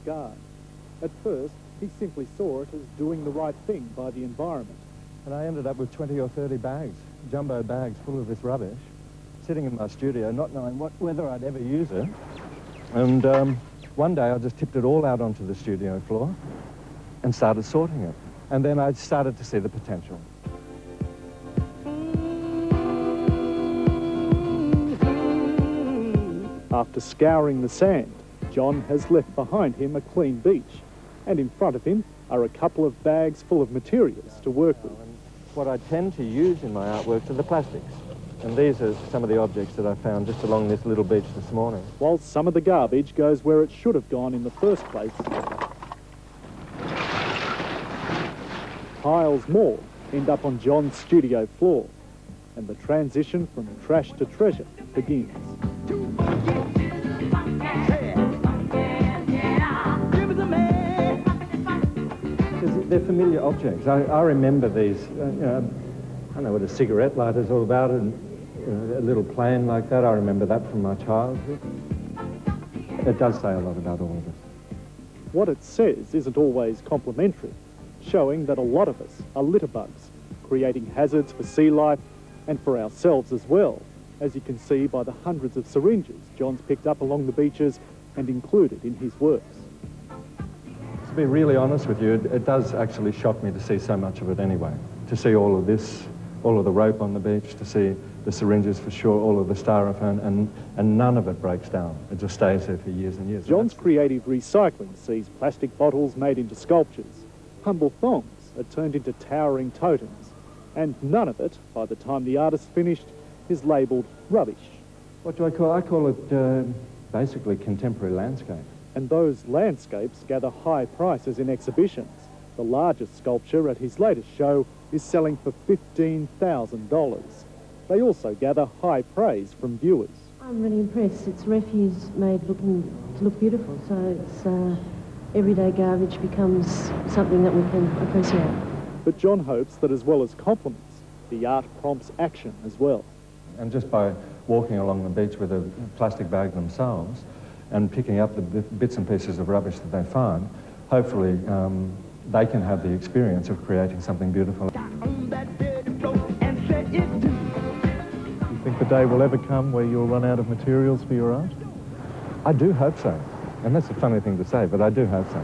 scarred. At first, he simply saw it as doing the right thing by the environment. And I ended up with 20 or 30 bags, jumbo bags full of this rubbish, sitting in my studio, not knowing whether I'd ever use it. And one day I just tipped it all out onto the studio floor and started sorting it. And then I started to see the potential. After scouring the sand, John has left behind him a clean beach, and in front of him are a couple of bags full of materials to work with. What I tend to use in my artworks are the plastics, and these are some of the objects that I found just along this little beach this morning. While some of the garbage goes where it should have gone in the first place, piles more end up on John's studio floor, and the transition from trash to treasure begins. They're familiar objects. I remember these, I know what a cigarette lighter is all about, and a little plane like that. I remember that from my childhood. It does say a lot about all of us. What it says isn't always complimentary, showing that a lot of us are litterbugs, creating hazards for sea life and for ourselves as well, as you can see by the hundreds of syringes John's picked up along the beaches and included in his works. To be really honest with you, it does actually shock me to see so much of it anyway. To see all of this, all of the rope on the beach, to see the syringes for sure, all of the styrofoam, and none of it breaks down. It just stays there for years and years. John's creative recycling sees plastic bottles made into sculptures, humble thongs are turned into towering totems, and none of it, by the time the artist's finished, is labelled rubbish. What do I call it? I call it basically contemporary landscape. And those landscapes gather high prices in exhibitions. The largest sculpture at his latest show is selling for $15,000. They also gather high praise from viewers. I'm really impressed. It's refuse made to look beautiful, so it's everyday garbage becomes something that we can appreciate. But John hopes that as well as compliments, the art prompts action as well. And just by walking along the beach with a plastic bag themselves and picking up the bits and pieces of rubbish that they find, hopefully they can have the experience of creating something beautiful. You think the day will ever come where you'll run out of materials for your art? I do hope so. And that's a funny thing to say, but I do hope so.